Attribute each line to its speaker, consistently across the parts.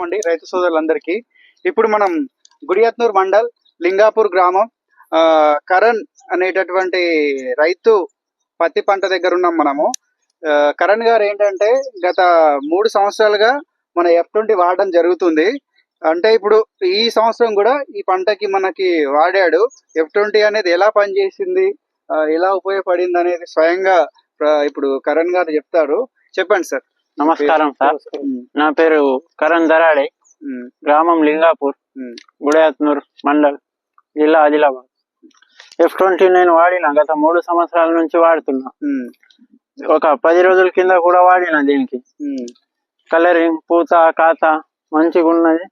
Speaker 1: అండి రైతు సోదరులందరికీ. ఇప్పుడు మనం గుడియత్నూర్ మండల్ లింగాపూర్ గ్రామం కరణ్ అనేటటువంటి రైతు పత్తి పంట దగ్గర ఉన్నాం మనము. కరణ్ గారు ఏంటంటే గత 3 సంవత్సరాలుగా మన F20 వాడడం జరుగుతుంది. అంటే ఇప్పుడు ఈ సంవత్సరం కూడా ఈ పంటకి మనకి వాడాడు. F20 అనేది ఎలా పనిచేసింది, ఎలా ఉపయోగపడింది అనేది స్వయంగా ఇప్పుడు కరణ్ గారు చెప్తారు. చెప్పండి సార్.
Speaker 2: నమస్కారం సార్, నా పేరు కరణ్ దరాడే, గ్రామం లింగాపూర్, గుడియత్నూర్ మండల్, జిల్లా ఆదిలాబాద్. F20 నేను వాడిన గత 3 సంవత్సరాల నుంచి వాడుతున్నా. ఒక 10 రోజుల కింద కూడా వాడిన. దీనికి కలరింగ్, పూత, కాత మంచిగా ఉన్నది,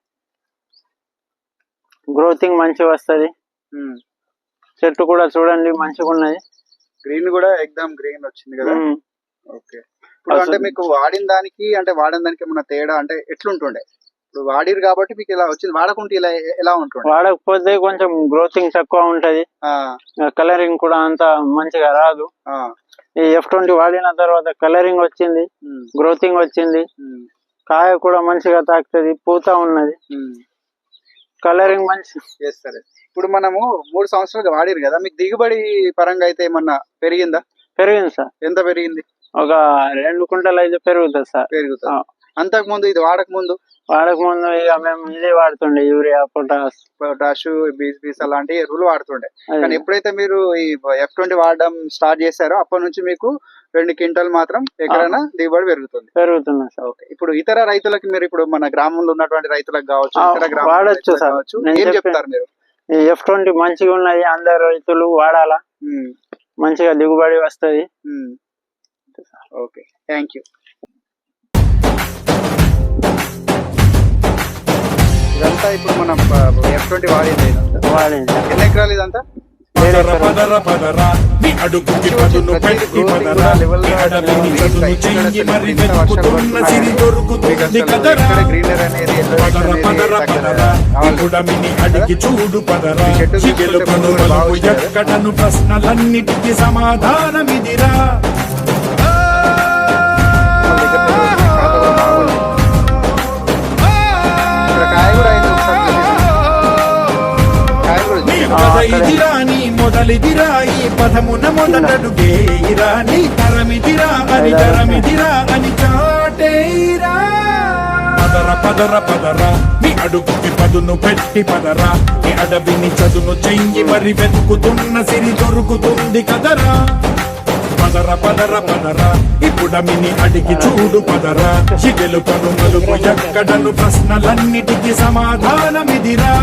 Speaker 2: గ్రోతింగ్ మంచిగా వస్తుంది, చెట్టు కూడా చూడండి మంచిగా ఉన్నది,
Speaker 1: గ్రీన్ కూడా ఎక్దమ్ గ్రీన్ వచ్చింది కదా. ఓకే, ఇప్పుడు అంటే మీకు వాడిన దానికి ఏమన్నా తేడా అంటే ఎట్లుంటుండే? ఇప్పుడు వాడిరు కాబట్టి మీకు ఇలా వచ్చింది, వాడకుంటే ఇలా ఎలా ఉంటుంది?
Speaker 2: వాడకపోతే కొంచెం గ్రోతింగ్ తక్కువ ఉంటది, కలరింగ్ కూడా అంత మంచిగా రాదు. ఈ F20 వాడిన తర్వాత కలరింగ్ వచ్చింది, గ్రోతింగ్ వచ్చింది, కాయ కూడా మంచిగా తాకుతుంది, పూత ఉన్నది, కలరింగ్ మంచి
Speaker 1: చేస్తారు. ఇప్పుడు మనము 3 సంవత్సరాలుగా వాడిరు కదా, మీకు దిగుబడి పరంగా అయితే ఏమన్నా పెరిగిందా?
Speaker 2: పెరిగింది సార్.
Speaker 1: ఎంత పెరిగింది?
Speaker 2: ఒక 2 క్వింటాలు అయితే పెరుగుతుంది సార్.
Speaker 1: పెరుగుతుంది. అంతకు ముందు ఇది వాడక ముందు
Speaker 2: ఇక మేము ఇదే వాడుతుండే, యూరియా,
Speaker 1: పొటాష్, బీస్ అలాంటి ఎరువులు వాడుతుండే. కానీ ఎప్పుడైతే మీరు ఈ F20 వాడడం స్టార్ట్ చేశారో అప్పటి నుంచి మీకు 2 క్వింటాల్ మాత్రం ఎక్కడైనా దిగుబడి
Speaker 2: పెరుగుతుంది సార్.
Speaker 1: ఓకే, ఇప్పుడు ఇతర రైతులకి మీరు ఇప్పుడు మన గ్రామంలో ఉన్నటువంటి రైతులకు కావచ్చు, ఇతర
Speaker 2: వాడచ్చు సార్.
Speaker 1: ఏం చెప్తారు మీరు?
Speaker 2: ఈ F20 మంచిగా ఉన్నది, అందరు రైతులు వాడాలా, మంచిగా దిగుబడి వస్తుంది.
Speaker 1: Okay, thank you. ఇదంతా ఇప్పుడు మనం F20 వాడింది. ఎన్ని ఎకరాలు ఇదంతా? గ్రీనరీ
Speaker 3: అనేది ప్రశ్నలన్నిటికీ సమాధానమిదిరా. మొదలిదిరా ఈ పదమున మొదలడుగేయిరా, నీ తరమిదిరా అని తరమిదిరా అని చాటేయిరా. పదర పదరా నీ అడుగుకి పదును పెట్టి పదరా, నీ అడవిని చదును చెయ్యి మరి వెతుకుతున్న సిరి దొరుకుతుంది కదరా. పదరా ఇప్పుడమిని అడిగి చూడు పదరా, శిగెలు కను మలుపు ఎక్కడను ప్రశ్నలన్నిటికీ సమాధానమిదిరా.